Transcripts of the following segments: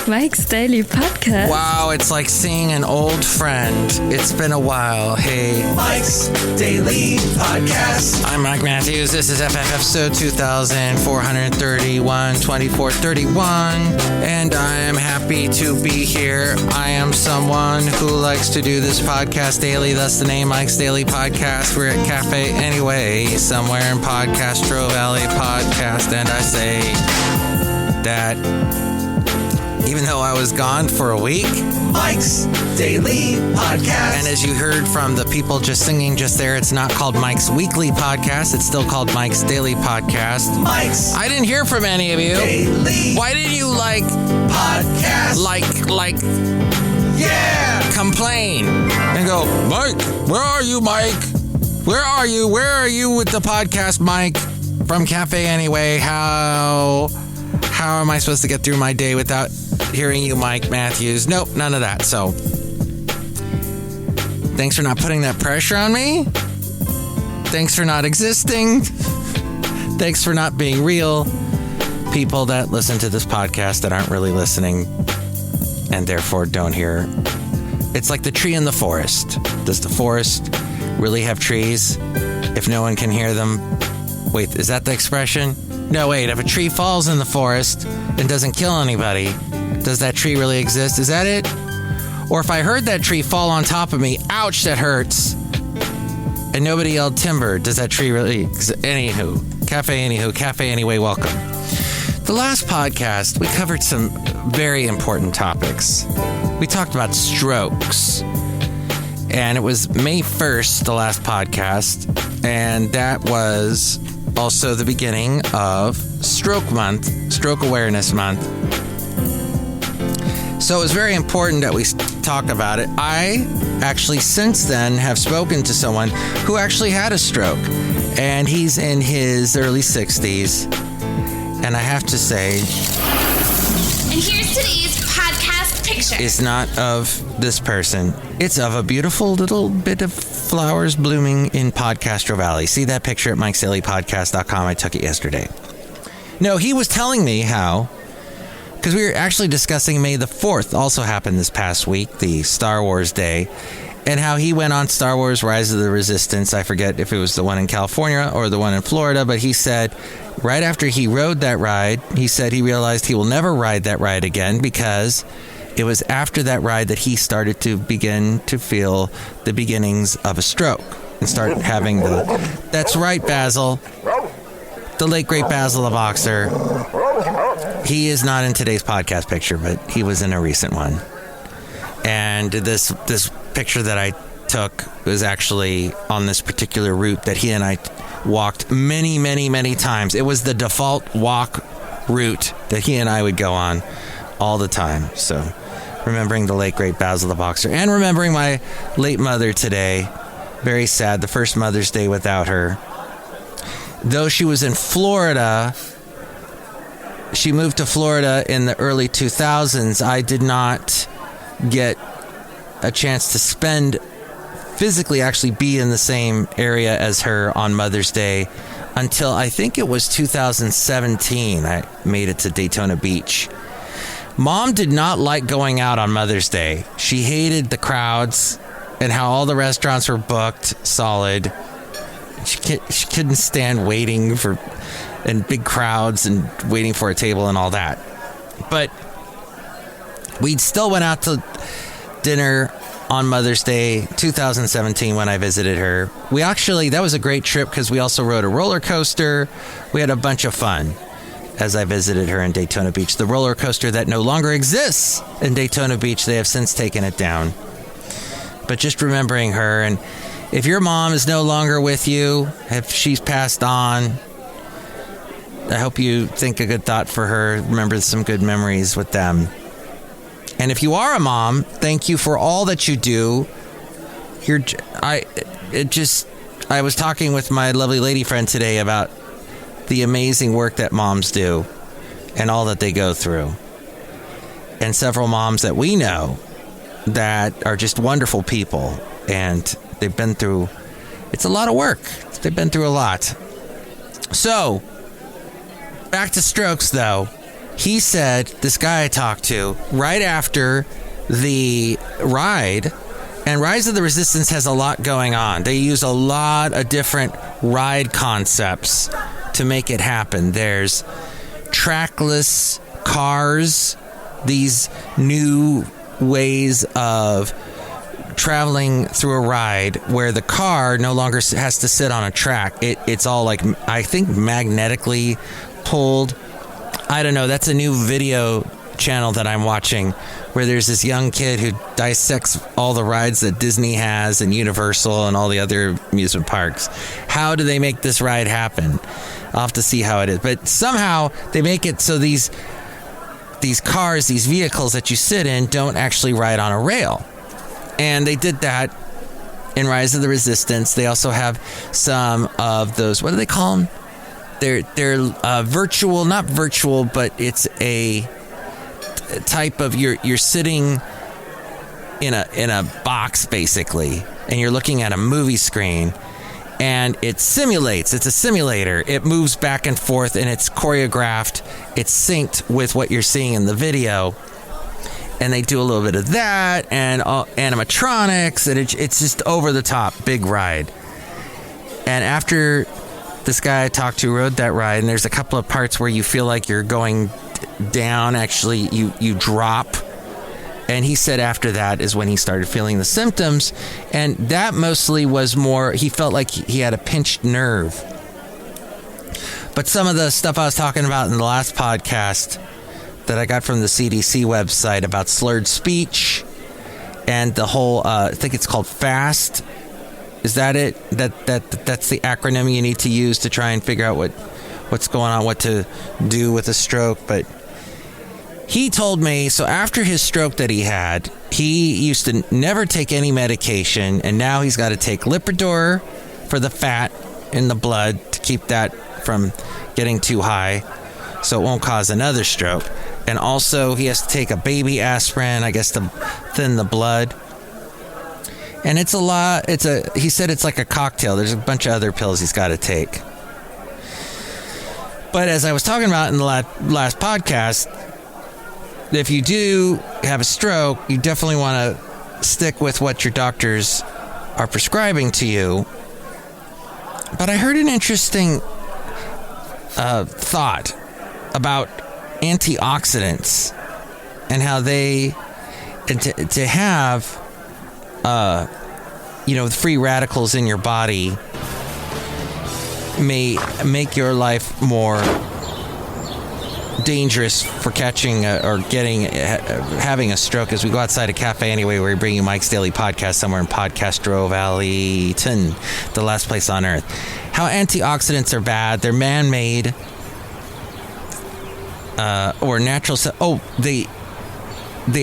Mike's Daily Podcast. Wow, it's like seeing an old friend. It's been a while. Hey. Mike's Daily Podcast. I'm Mike Matthews. This is FF episode 2431, 2431. And I am happy to be here. I am someone who likes to do this podcast daily. That's the name, Mike's Daily Podcast. We're at Cafe Anyway, somewhere in Podcastro Valley Podcast. And I say that even though I was gone for a week, Mike's Daily Podcast. And as you heard from the people just singing just there, it's not called Mike's Weekly Podcast. It's still called Mike's Daily Podcast. Mike's I didn't hear from any of you. Daily Why didn't you Podcast. complain and go, Mike, where are you, Mike? Where are you? Where are you with the podcast, Mike? From Cafe Anyway, how am I supposed to get through my day without hearing you, Mike Matthews? Nope, none of that. So, thanks for not putting that pressure on me. Thanks for not existing. Thanks for not being real. People that listen to this podcast that aren't really listening and therefore don't hear. It's like the tree in the forest. Does the forest really have trees if no one can hear them? Wait, is that the expression? No, wait, if a tree falls in the forest and doesn't kill anybody, does that tree really exist? Is that it? Or if I heard that tree fall on top of me, ouch, that hurts, and nobody yelled timber, does that tree really exist? Anywho, Cafe Anyway, welcome. The last podcast, we covered some very important topics. We talked about strokes, and it was May 1st, the last podcast, and that was also the beginning of Stroke Month, Stroke Awareness Month. So it was very important that we talk about it. I actually since then have spoken to someone who actually had a stroke, and he's in his early 60s. And I have to say, and here's today's podcast picture. It's not of this person. It's of a beautiful little bit of flowers blooming in Podcastro Valley. See that picture at MikesDailyPodcast.com. I took it yesterday. No, he was telling me how, because we were actually discussing May the 4th, also happened this past week, the Star Wars Day, and how he went on Star Wars Rise of the Resistance. I forget if it was the one in California or the one in Florida, but he said right after he rode that ride, he said he realized he will never ride that ride again because it was after that ride that he started to begin to feel the beginnings of a stroke and started having that's right, Basil, the late great Basil the boxer. He is not in today's podcast picture, but he was in a recent one. And this picture that I took was actually on this particular route that he and I walked many, many, many times. It was the default walk route that he and I would go on all the time. So remembering the late great Basil the boxer and remembering my late mother today. Very sad. The first Mother's Day without her. Though she was in Florida, she moved to Florida in the early 2000s. I did not get a chance to physically actually be in the same area as her on Mother's Day until I think it was 2017. I made it to Daytona Beach. Mom did not like going out on Mother's Day. She hated the crowds and how all the restaurants were booked solid. She couldn't stand waiting for and big crowds and waiting for a table and all that. But we still went out to dinner on Mother's Day 2017 when I visited her. That was a great trip because we also rode a roller coaster. We had a bunch of fun as I visited her in Daytona Beach. The roller coaster that no longer exists in Daytona Beach, they have since taken it down. But just remembering her, and if your mom is no longer with you, if she's passed on, I hope you think a good thought for her. Remember some good memories with them. And if you are a mom, thank you for all that you do. I was talking with my lovely lady friend today about the amazing work that moms do and all that they go through. And several moms that we know that are just wonderful people. And they've been through, it's a lot of work. They've been through a lot. So, back to strokes though. he said, this guy I talked to, right after the ride, and Rise of the Resistance has a lot going on. They use a lot of different ride concepts to make it happen. There's trackless cars, these new ways of traveling through a ride where the car no longer has to sit on a track. It's all like, I think, magnetically pulled. I don't know. That's a new video channel that I'm watching where there's this young kid who dissects all the rides that Disney has and Universal and all the other amusement parks. How do they make this ride happen? I'll have to see how it is. But somehow they make it so these cars, these vehicles that you sit in, don't actually ride on a rail. And they did that in Rise of the Resistance. They also have some of those, what do they call them? They're virtual, not virtual, but it's a type of, you're sitting in a box basically, and you're looking at a movie screen, and it simulates. It's a simulator. It moves back and forth, and it's choreographed. It's synced with what you're seeing in the video. And they do a little bit of that and animatronics, and it's just over the top, big ride. And after this guy I talked to rode that ride, and there's a couple of parts where you feel like you're going down. Actually, you drop. And he said after that is when he started feeling the symptoms, and that mostly was more, he felt like he had a pinched nerve. But some of the stuff I was talking about in the last podcast that I got from the CDC website about slurred speech and the whole, I think it's called FAST. Is that it? That's the acronym you need to use to try and figure out what's going on, what to do with a stroke. But he told me, so after his stroke that he had, he used to never take any medication, and now he's got to take Lipitor for the fat in the blood to keep that from getting too high so it won't cause another stroke. And also he has to take a baby aspirin, I guess, to thin the blood. And it's a lot. He said it's like a cocktail. There's a bunch of other pills he's got to take. But as I was talking about in the last podcast, if you do have a stroke, you definitely want to stick with what your doctors are prescribing to you. But I heard an interesting thought about antioxidants and how they, to have free radicals in your body may make your life more dangerous for catching or having a stroke. As we go outside a cafe anyway, we bring you Mike's Daily Podcast somewhere in Podcastro Valley, the last place on earth. How antioxidants are bad. They're man-made or natural. They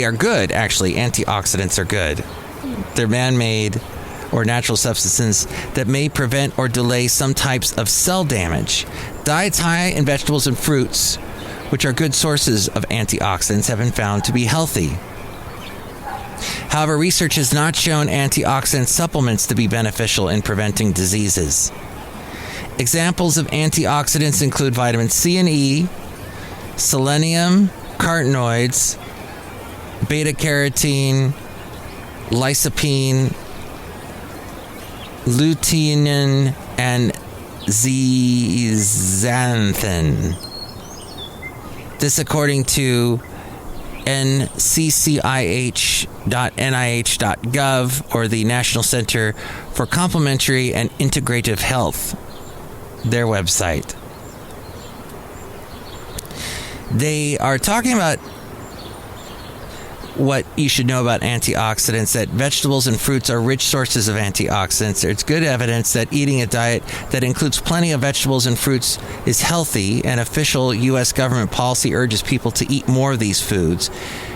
are good, actually. Antioxidants are good. They're man-made or natural substances that may prevent or delay some types of cell damage. Diets high in vegetables and fruits, which are good sources of antioxidants, have been found to be healthy. However, research has not shown antioxidant supplements to be beneficial in preventing diseases. Examples of antioxidants include vitamin C and E, selenium, carotenoids, beta-carotene, lycopene, lutein, and zeaxanthin. This according to nccih.nih.gov, or the National Center for Complementary and Integrative Health, their website. They are talking about what you should know about antioxidants, that vegetables and fruits are rich sources of antioxidants. There's good evidence that eating a diet that includes plenty of vegetables and fruits is healthy, and official U.S. government policy urges people to eat more of these foods.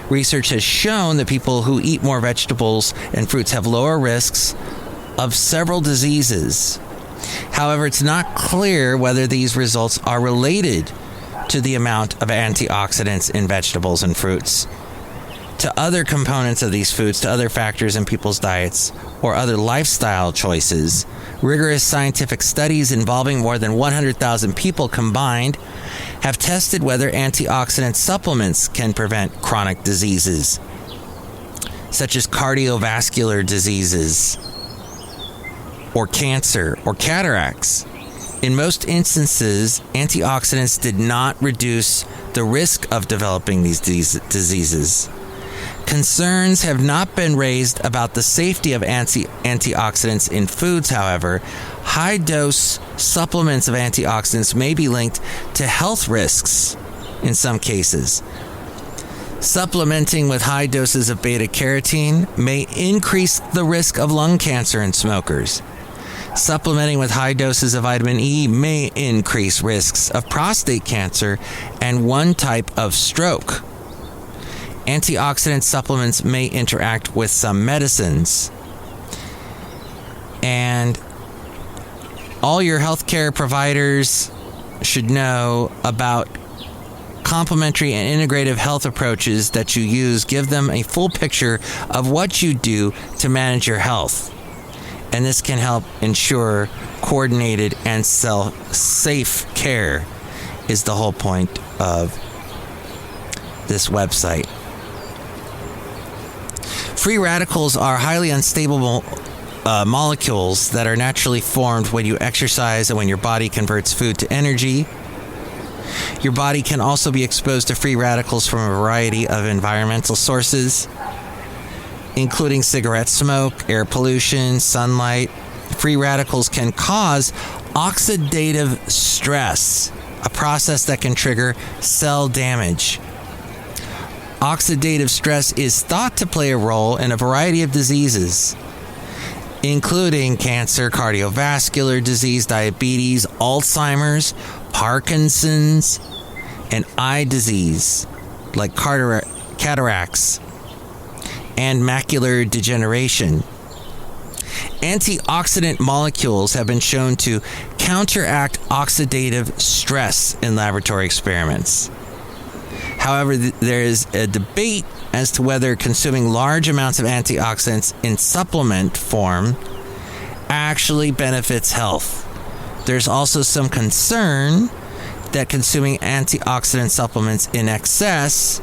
Research has shown that people who eat more vegetables and fruits have lower risks of several diseases. However, it's not clear whether these results are related to the amount of antioxidants in vegetables and fruits. to other components of these foods, to other factors in people's diets, or other lifestyle choices, rigorous scientific studies involving more than 100,000 people combined have tested whether antioxidant supplements can prevent chronic diseases, such as cardiovascular diseases, or cancer, or cataracts. In most instances, antioxidants did not reduce the risk of developing these diseases. Concerns have not been raised about the safety of antioxidants in foods, however. High-dose supplements of antioxidants may be linked to health risks in some cases. Supplementing with high doses of beta-carotene may increase the risk of lung cancer in smokers. Supplementing with high doses of vitamin E may increase risks of prostate cancer and one type of stroke. Antioxidant supplements may interact with some medicines. And all your healthcare providers should know about complementary and integrative health approaches that you use. Give them a full picture of what you do to manage your health. And this can help ensure coordinated and safe care is the whole point of this website. Free radicals are highly unstable molecules that are naturally formed when you exercise and when your body converts food to energy. Your body can also be exposed to free radicals from a variety of environmental sources, including cigarette smoke, air pollution, sunlight. Free radicals can cause oxidative stress, a process that can trigger cell damage. Oxidative stress is thought to play a role in a variety of diseases, including cancer, cardiovascular disease, diabetes, Alzheimer's, Parkinson's, and eye disease like cataracts and macular degeneration. Antioxidant molecules have been shown to counteract oxidative stress in laboratory experiments. However, there is a debate as to whether consuming large amounts of antioxidants in supplement form actually benefits health. There's also some concern that consuming antioxidant supplements in excess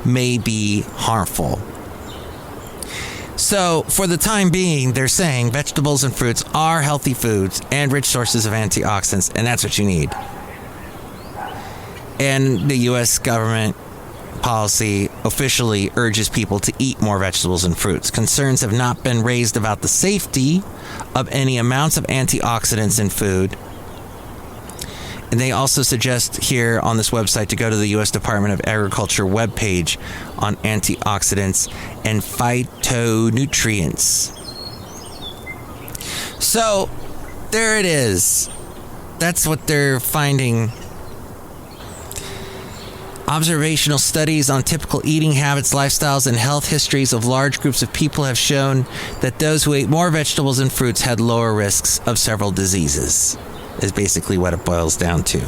may be harmful. So, for the time being, they're saying vegetables and fruits are healthy foods and rich sources of antioxidants, and that's what you need. And the U.S. government policy officially urges people to eat more vegetables and fruits. Concerns have not been raised about the safety of any amounts of antioxidants in food. And they also suggest here on this website to go to the U.S. Department of Agriculture webpage on antioxidants and phytonutrients. So, there it is. That's what they're finding. Observational studies on typical eating habits, lifestyles, and health histories of large groups of people have shown that those who ate more vegetables and fruits had lower risks of several diseases, is basically what it boils down to,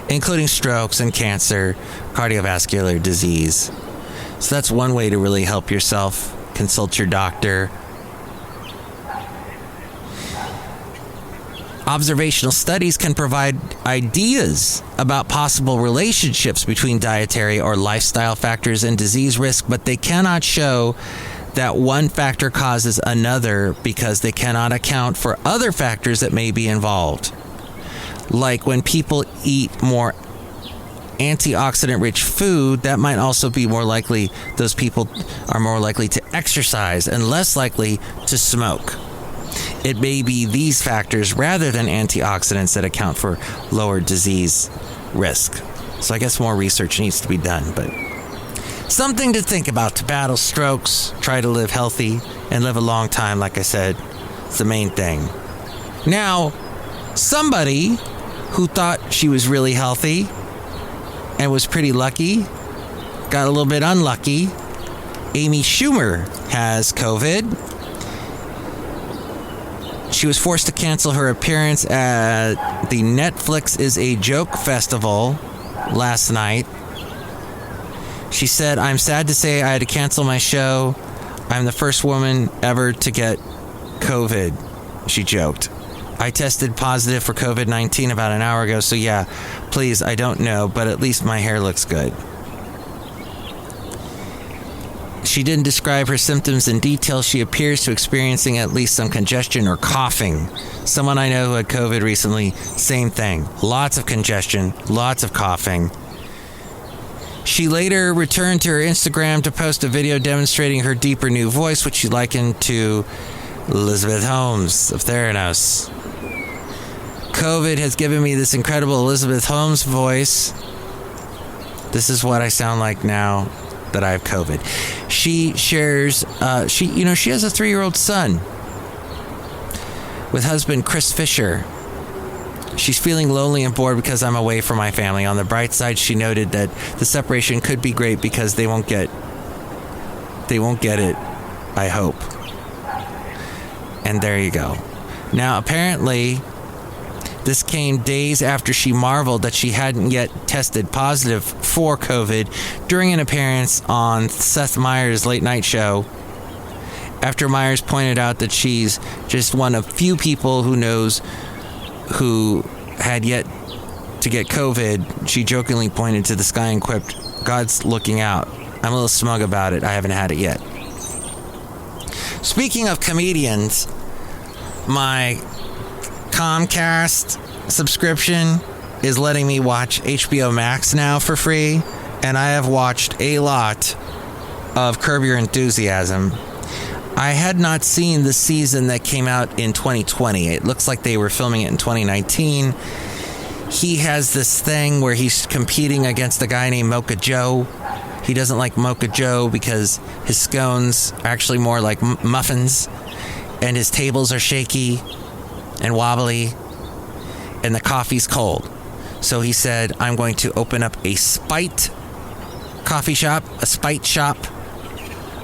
including strokes and cancer, cardiovascular disease. So that's one way to really help yourself. Consult your doctor. Observational studies can provide ideas about possible relationships between dietary or lifestyle factors and disease risk, but they cannot show that one factor causes another because they cannot account for other factors that may be involved. Like when people eat more antioxidant-rich food, that might also be more likely, those people are more likely to exercise and less likely to smoke. It may be these factors rather than antioxidants that account for lower disease risk. So I guess more research needs to be done, but something to think about to battle strokes, try to live healthy, and live a long time, like I said. It's the main thing. Now, somebody who thought she was really healthy and was pretty lucky got a little bit unlucky. Amy Schumer has COVID. She was forced to cancel her appearance at the Netflix is a Joke festival last night She said, "I'm sad to say I had to cancel my show. I'm the first woman ever to get COVID," she joked. "I tested positive for COVID-19 about an hour ago, so yeah, please, I don't know, but at least my hair looks good." She didn't describe her symptoms in detail. She appears to experiencing at least some congestion or coughing. Someone I know who had COVID recently, same thing. Lots of congestion, lots of coughing. She later returned to her Instagram to post a video demonstrating her deeper new voice, which she likened to Elizabeth Holmes of Theranos. "COVID has given me this incredible Elizabeth Holmes voice. This is what I sound like now that I have COVID." She shares, she has a 3-year-old son with husband Chris Fisher. "She's feeling lonely and bored because I'm away from my family. On the bright side, she noted that the separation could be great because they won't get it, I hope." And there you go. Now, apparently, this came days after she marveled that she hadn't yet tested positive for COVID during an appearance on Seth Meyers' late night show. After Meyers pointed out that she's just one of few people who knows who had yet to get COVID, she jokingly pointed to the sky and quipped, "God's looking out. I'm a little smug about it. I haven't had it yet." Speaking of comedians, my Comcast subscription is letting me watch HBO Max now for free, and I have watched a lot of Curb Your Enthusiasm. I had not seen the season that came out in 2020. It looks like they were filming it in 2019. He has this thing where he's competing against a guy named Mocha Joe. He doesn't like Mocha Joe because his scones are actually more like muffins, and his tables are shaky and wobbly, and the coffee's cold. So he said, "I'm going to open up a spite coffee shop, a spite shop,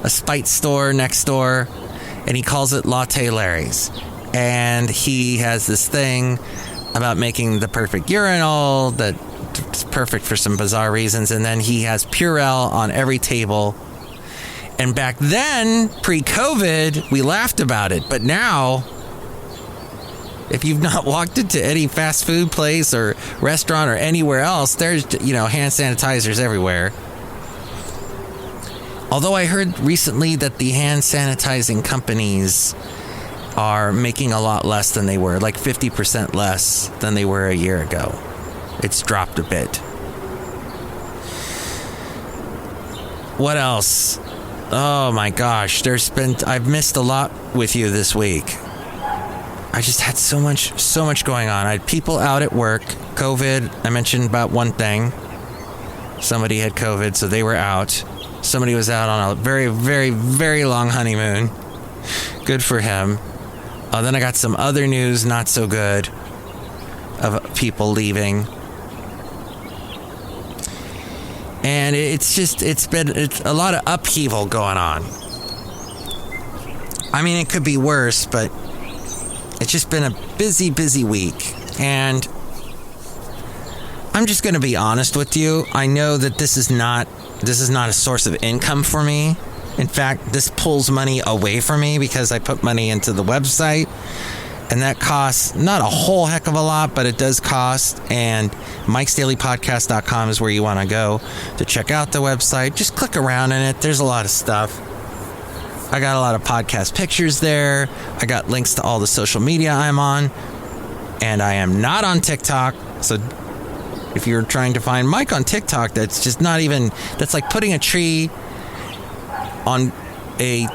a spite store next door," and he calls it Latte Larry's. And he has this thing about making the perfect urinal that's perfect for some bizarre reasons, and then he has Purell on every table. And back then, pre-COVID, we laughed about it, but now, if you've not walked into any fast food place or restaurant or anywhere else, there's, hand sanitizers everywhere. Although I heard recently that the hand sanitizing companies are making a lot less than they were, like 50% less than they were a year ago. It's dropped a bit. What else? Oh my gosh, I've missed a lot with you this week. I just had so much going on. I had people out at work, COVID. I mentioned about one thing. Somebody had COVID, so they were out. Somebody was out on a very, very, very long honeymoon. Good for him. Then I got some other news, not so good, of people leaving. And it's been a lot of upheaval going on. I mean, it could be worse, but it's just been a busy, busy week. And I'm just going to be honest with you. I know that this is not a source of income for me. In fact, this pulls money away from me because I put money into the website, and that costs not a whole heck of a lot, but it does cost. And MikesDailyPodcast.com is where you want to go to check out the website. Just click around in it. There's a lot of stuff. I got a lot of podcast pictures there. I got links to all the social media I'm on, and I am not on TikTok. So if you're trying to find Mike on TikTok, that's just not even, that's like putting a tree on a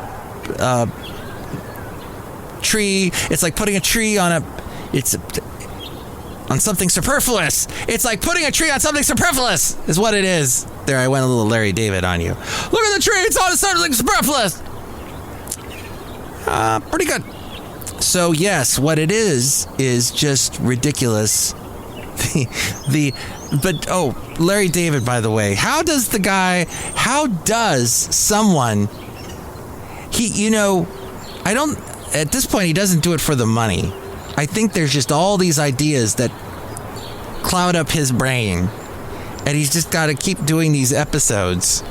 tree. It's like putting a tree on on something superfluous. It's like putting a tree on something superfluous is what it is. There, I went a little Larry David on you. Look at the tree. It's on something superfluous. Pretty good. So yes, what it is just ridiculous. Larry David, by the way, how does someone, at this point, he doesn't do it for the money. I think there's just all these ideas that cloud up his brain, and he's just got to keep doing these episodes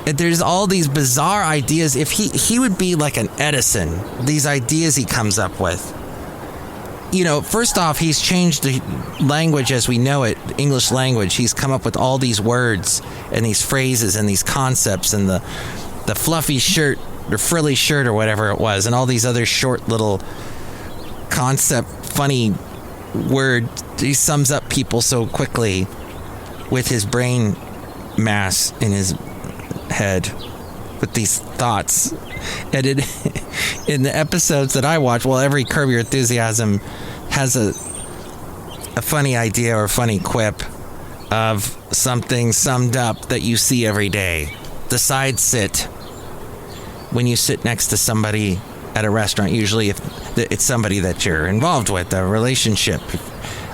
there's all these bizarre ideas. If he would be like an Edison, these ideas he comes up with. First off, he's changed the language as we know it, English language. He's come up with all these words and these phrases and these concepts and the fluffy shirt or frilly shirt or whatever it was, and all these other short little concept, funny word. He sums up people so quickly with his brain mass in his head with these thoughts. And in the episodes that I watch, well, every Curb Your Enthusiasm has a funny idea or a funny quip of something summed up that you see every day. The side sit, when you sit next to somebody at a restaurant, usually if it's somebody that you're involved with, a relationship,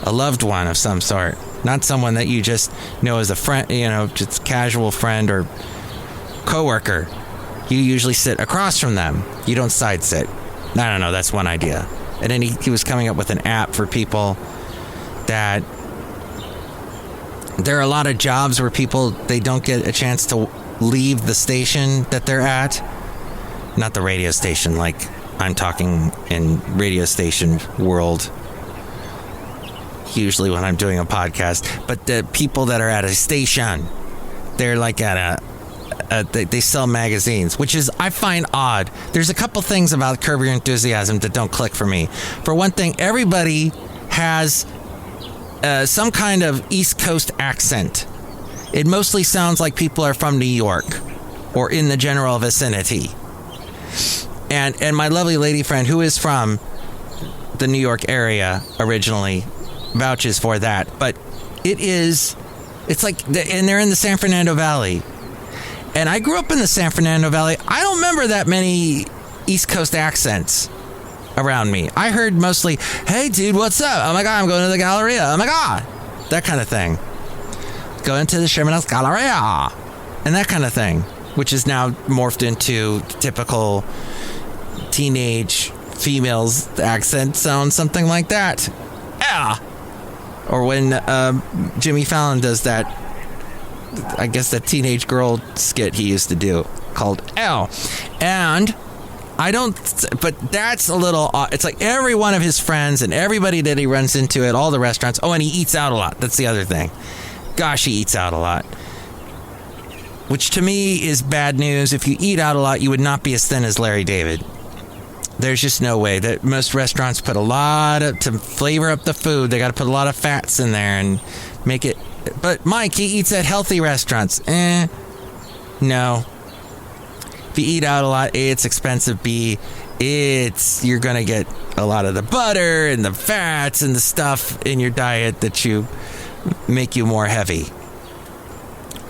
a loved one of some sort, not someone that you just know as a friend, just casual friend or coworker. You usually sit across from them. You don't side sit. I don't know. That's one idea. And then he was coming up with an app for people that there are a lot of jobs where people, they don't get a chance to leave the station that they're at. Not the radio station, like I'm talking in radio station world, usually when I'm doing a podcast. But the people that are at a station, they're like at they sell magazines, which is, I find odd. There's a couple things about Curb Your Enthusiasm that don't click for me. For one thing, everybody has some kind of East Coast accent. It mostly sounds like people are from New York or in the general vicinity. And my lovely lady friend, who is from the New York area originally, vouches for that. But it's like, and they're in the San Fernando Valley. And I grew up in the San Fernando Valley. I don't remember that many East Coast accents around me. I heard mostly, hey, dude, what's up? Oh, my God, I'm going to the Galleria. Oh, my God. That kind of thing. Going to the Sherman Galleria. And that kind of thing, which is now morphed into typical teenage females accent sound, something like that. Yeah. Or when Jimmy Fallon does that, I guess that teenage girl skit he used to do called L. And but that's a little odd. It's like every one of his friends and everybody that he runs into at all the restaurants. Oh, and he eats out a lot. That's the other thing. Gosh, he eats out a lot. Which to me is bad news. If you eat out a lot, you would not be as thin as Larry David. There's just no way. That most restaurants put a lot to flavor up the food. They got to put a lot of fats in there and make it. But Mike, he eats at healthy restaurants. No. If you eat out a lot, A, it's expensive. B, you're going to get a lot of the butter and the fats and the stuff in your diet that you make you more heavy.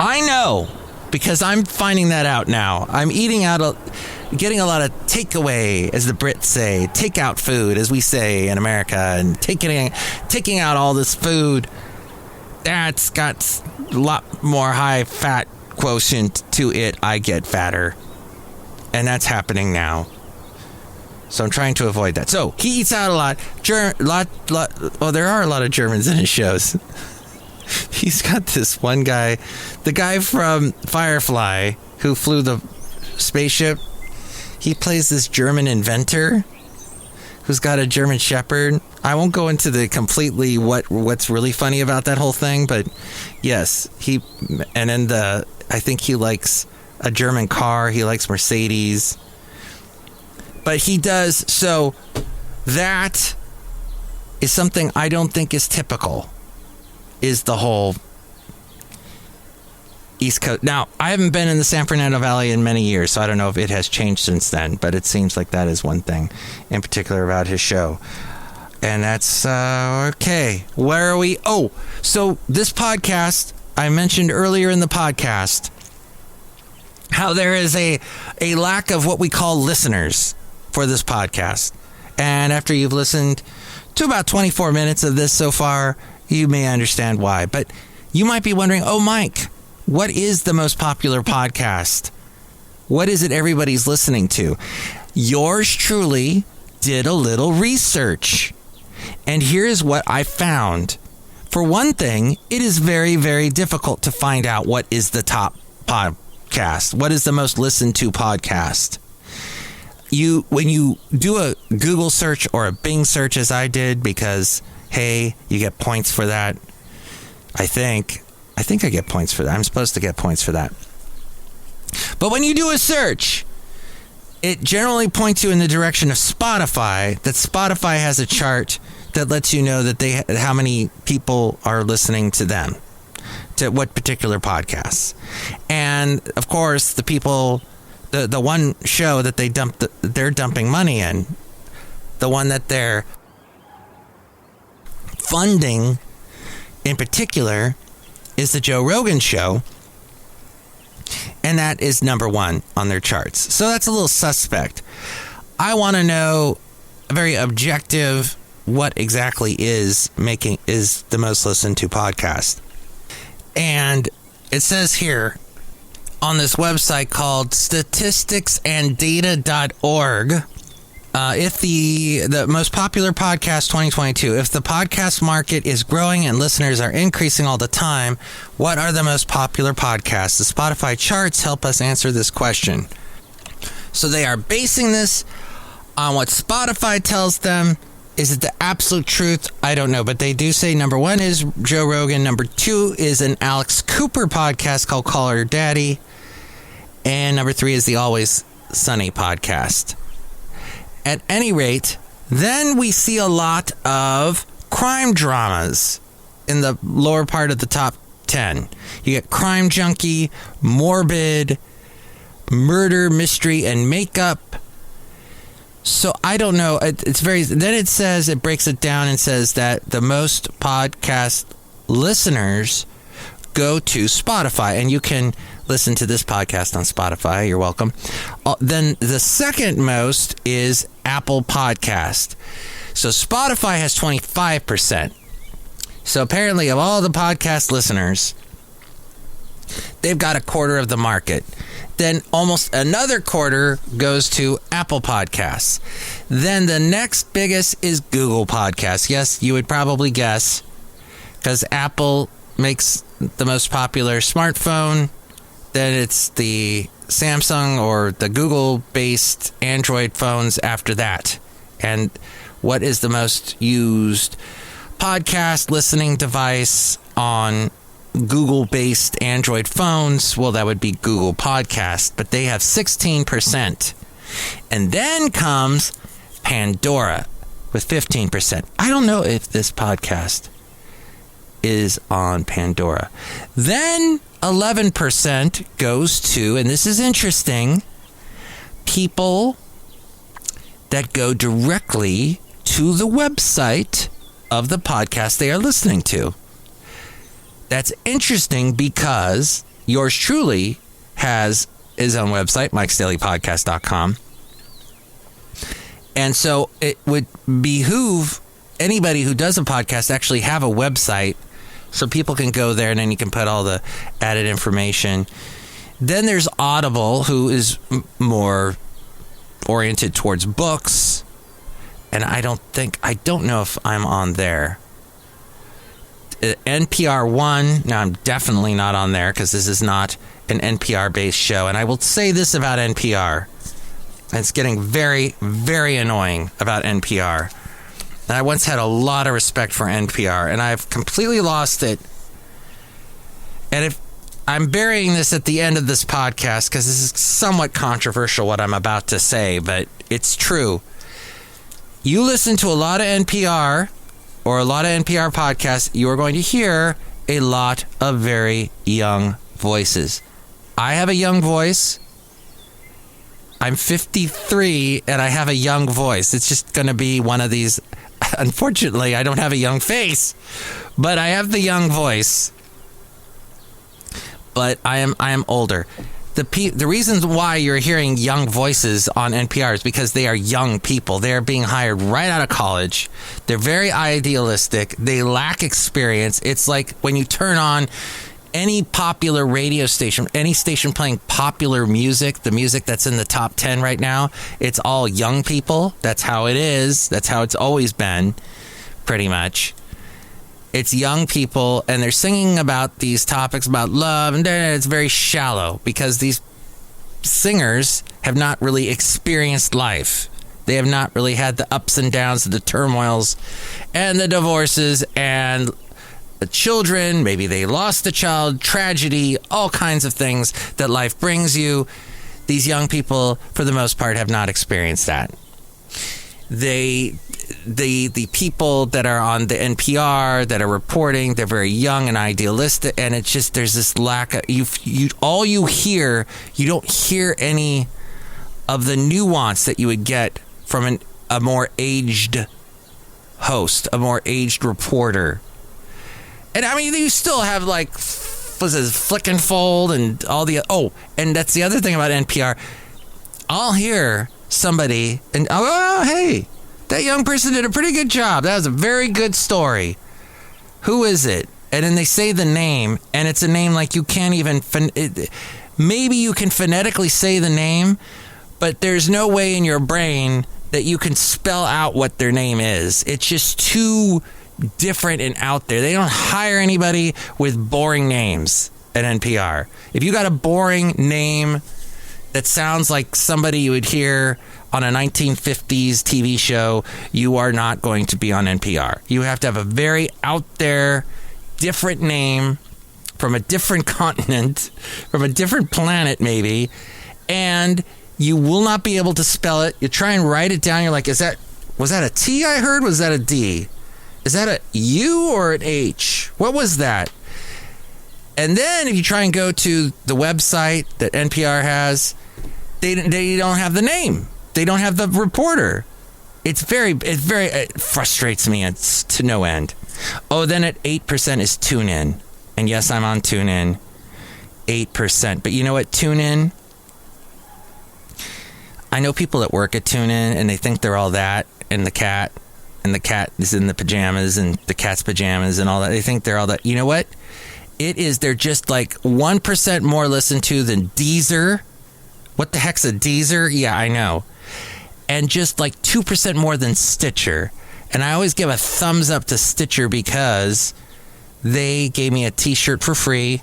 I know, because I'm finding that out now. I'm eating out, getting a lot of takeaway, as the Brits say, takeout food, as we say in America, and taking out all this food that's got a lot more high fat quotient to it. I get fatter, and that's happening now. So I'm trying to avoid that. So he eats out a lot. There are a lot of Germans in his shows. He's got this one guy, the guy from Firefly who flew the spaceship. He plays this German inventor who's got a German Shepherd. I won't go into the completely what's really funny about that whole thing, but yes, I think he likes a German car. He likes Mercedes. But he does, so that is something I don't think is typical, is the whole East Coast. Now, I haven't been in the San Fernando Valley in many years, so I don't know if it has changed since then, but it seems like that is one thing in particular about his show. And that's, okay. Where are we? Oh, so this podcast, I mentioned earlier in the podcast how there is a lack of what we call listeners for this podcast. And after you've listened to about 24 minutes of this so far, you may understand why. But you might be wondering, oh, Mike, what is the most popular podcast? What is it everybody's listening to? Yours truly did a little research. And here's what I found. For one thing, it is very, very difficult to find out what is the top podcast. What is the most listened to podcast? When you do a Google search or a Bing search, as I did, because, hey, you get points for that. I think I get points for that. I'm supposed to get points for that. But when you do a search, it generally points you in the direction of Spotify, that Spotify has a chart that lets you know that how many people are listening to them, to what particular podcasts. And, of course, the people... The one show that they're dumping money in, the one that they're funding in particular, is the Joe Rogan show, and that is number one on their charts. So that's a little suspect. I want to know, a very objective, what exactly is the most listened to podcast. And it says here, on this website called statisticsanddata.org, if the most popular podcast 2022, if the podcast market is growing and listeners are increasing all the time, what are the most popular podcasts? The Spotify charts help us answer this question. So they are basing this on what Spotify tells them. Is it the absolute truth? I don't know, but they do say number one is Joe Rogan. Number two is an Alex Cooper podcast called Call Her Daddy. And number three is the Always Sunny podcast. At any rate, then we see a lot of crime dramas in the lower part of the top 10. You get Crime Junkie, Morbid, Murder, Mystery, and Makeup. So I don't know. It's very. Then it says, it breaks it down and says that the most podcast listeners go to Spotify, and you can listen to this podcast on Spotify. You're welcome. Then the second most is Apple Podcast. So Spotify has 25%. So apparently, of all the podcast listeners, they've got a quarter of the market. Then almost another quarter goes to Apple Podcasts. Then the next biggest is Google Podcasts. Yes, you would probably guess, because Apple makes the most popular smartphone. Then it's the Samsung or the Google-based Android phones after that. And what is the most used podcast listening device on Google-based Android phones? Well, that would be Google Podcast, but they have 16%. And then comes Pandora with 15%. I don't know if this podcast is on Pandora. Then 11% goes to, and this is interesting, people that go directly to the website of the podcast they are listening to. That's interesting because yours truly has his own website, MikesDailyPodcast.com. And so it would behoove anybody who does a podcast actually have a website so people can go there and then you can put all the added information. Then there's Audible, who is more oriented towards books. And I don't know if I'm on there. NPR One, now I'm definitely not on there because this is not an NPR-based show. And I will say this about NPR. It's getting very, very annoying about NPR. And I once had a lot of respect for NPR, and I've completely lost it. And if I'm burying this at the end of this podcast, because this is somewhat controversial what I'm about to say, but it's true. You listen to a lot of NPR or a lot of NPR podcasts, you are going to hear a lot of very young voices. I have a young voice. I'm 53 and I have a young voice. It's just going to be one of these. Unfortunately, I don't have a young face, but I have the young voice. But I am older. The reasons why you're hearing young voices on NPR is because they are young people. They are being hired right out of college. They're very idealistic. They lack experience. It's like when you turn on any popular radio station, any station playing popular music, the music that's in the top 10 right now, it's all young people. That's how it is. That's how it's always been, pretty much. It's young people, and they're singing about these topics about love, and it's very shallow because these singers have not really experienced life. They have not really had the ups and downs, the turmoils, and the divorces, and the children. Maybe they lost a child, tragedy, all kinds of things that life brings you. These young people, for the most part, have not experienced that. The people that are on the NPR that are reporting, they're very young and idealistic, and it's just there's this lack of you don't hear any of the nuance that you would get from a more aged host, a more aged reporter. And I mean, you still have like Flick and Fold and all the and that's the other thing about NPR. I'll hear somebody and hey, that young person did a pretty good job. That was a very good story. Who is it? And then they say the name, and it's a name like you can't even maybe you can phonetically say the name, but there's no way in your brain that you can spell out what their name is. It's just too different and out there. They don't hire anybody with boring names at NPR. If you got a boring name that sounds like somebody you would hear on a 1950s TV show, you are not going to be on NPR. You have to have a very out there, different name from a different continent, from a different planet maybe, and you will not be able to spell it. You try and write it down. You're like, was that a T I heard? Was that a D? Is that a U or an H? What was that? And then if you try and go to the website that NPR has, they don't have the name. They don't have the reporter. It frustrates me to no end. Oh, then at 8% is TuneIn. And yes, I'm on TuneIn. 8%. But you know what, TuneIn? I know people that work at TuneIn and they think they're all that, and the cat is in the pajamas and the cat's pajamas and all that. They think they're all that. You know what? They're just like 1% more listened to than Deezer. What the heck's a Deezer? Yeah, I know. And just like 2% more than Stitcher. And I always give a thumbs up to Stitcher because they gave me a t-shirt for free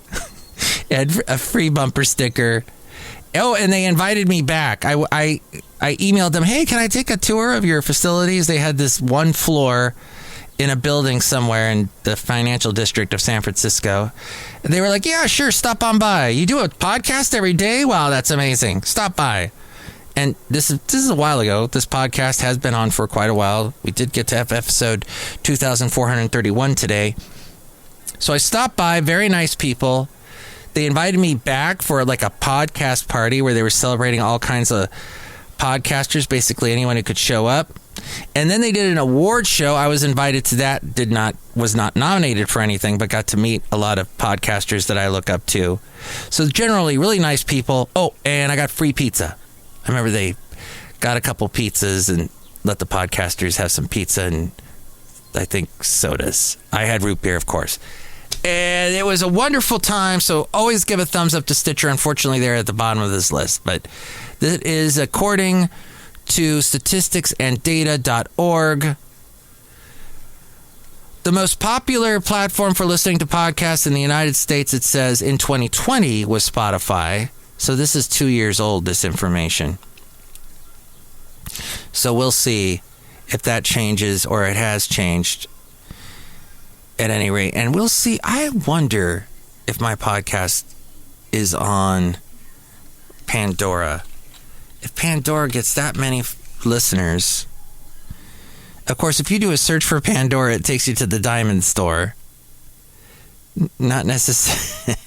and a free bumper sticker. Oh, and they invited me back. I emailed them, hey, can I take a tour of your facilities? They had this one floor in a building somewhere in the financial district of San Francisco. And they were like, yeah, sure, stop on by. You do a podcast every day? Wow, that's amazing. Stop by. And this is a while ago. This podcast has been on for quite a while. We did get to episode 2431 today. So I stopped by, very nice people. They invited me back for like a podcast party where they were celebrating all kinds of podcasters, basically anyone who could show up. And then they did an award show. I was invited to that, was not nominated for anything, but got to meet a lot of podcasters that I look up to. So generally, really nice people. Oh, and I got free pizza. I remember they got a couple pizzas and let the podcasters have some pizza and I think sodas. I had root beer, of course. And it was a wonderful time, so always give a thumbs up to Stitcher. Unfortunately, they're at the bottom of this list, but that is according to statisticsandData.org. The most popular platform for listening to podcasts in the United States, it says, in 2020 was Spotify. So this is 2 years old, this information. So we'll see if that changes or it has changed at any rate. And we'll see. I wonder if my podcast is on Pandora. If Pandora gets that many listeners. Of course, if you do a search for Pandora, it takes you to the diamond store. Not necessarily.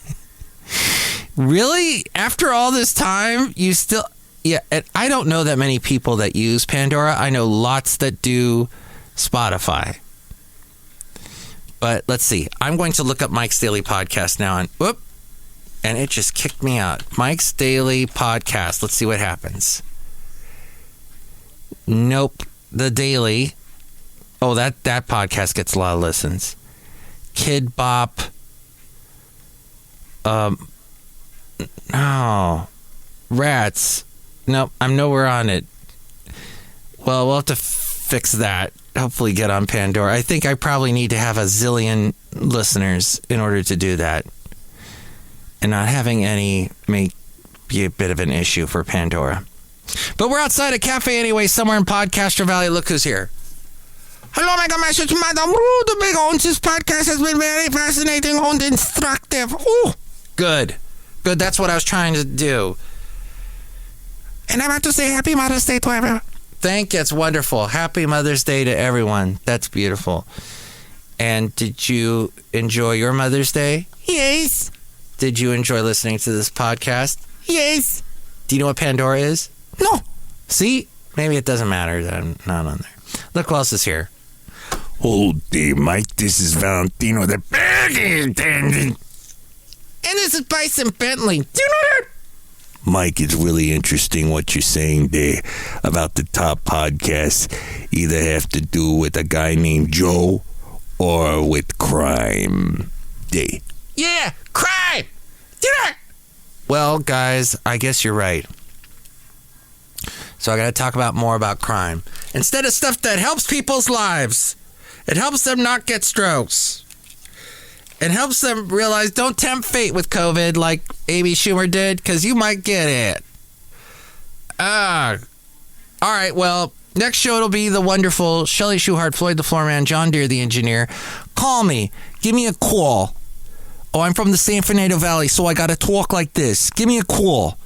Really? After all this time, you still... Yeah, and I don't know that many people that use Pandora. I know lots that do Spotify. But let's see. I'm going to look up Mike's Daily Podcast now, and it just kicked me out. Mike's Daily Podcast. Let's see what happens. Nope. The Daily. Oh, that podcast gets a lot of listens. Kid Bop. No. Rats. Nope, I'm nowhere on it. Well, we'll have to fix that. hopefully get on Pandora. I think I probably need to have a zillion listeners in order to do that. And not having any may be a bit of an issue for Pandora. But we're outside a cafe anyway, somewhere in Podcaster Valley. Look who's here. Hello, my message, Madame Rootabega. This podcast has been very fascinating and instructive. Ooh, good. Good, that's what I was trying to do. And I want to say Happy Mother's Day to everyone. Thank you, it's wonderful. Happy Mother's Day to everyone. That's beautiful. And did you enjoy your Mother's Day? Yes. Did you enjoy listening to this podcast? Yes. Do you know what Pandora is? No. See? Maybe it doesn't matter that I'm not on there. Look who else is here. Oh, day, Mike. This is Valentino, the burger attendant. And this is Bison Bentley. Do you know that? Mike, it's really interesting what you're saying there about the top podcasts. Either have to do with a guy named Joe or with crime. Day. Yeah, crime. Do that. Well, guys, I guess you're right. So I got to talk about more about crime. Instead of stuff that helps people's lives. It helps them not get strokes. It helps them realize don't tempt fate with COVID like Amy Schumer did, because you might get it. All right, well, next show it'll be the wonderful Chely Shoehart, Floyd the Floorman, John Deere the engineer. Call me. Give me a call. Oh, I'm from the San Fernando Valley, so I got to talk like this. Give me a call.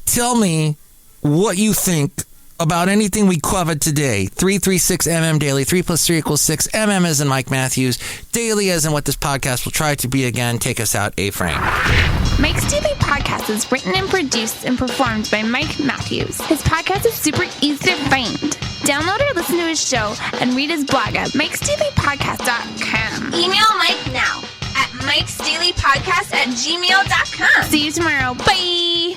Tell me what you think about anything we covered today. 336MM Daily. 3 + 3 = 6. MM as in Mike Matthews. Daily as in what this podcast will try to be again. Take us out, A-Frame. Mike's Daily Podcast is written and produced and performed by Mike Matthews. His podcast is super easy to find. Download or listen to his show and read his blog at MikesDailyPodcast.com. Email Mike now at MikesDailyPodcast@gmail.com. See you tomorrow. Bye.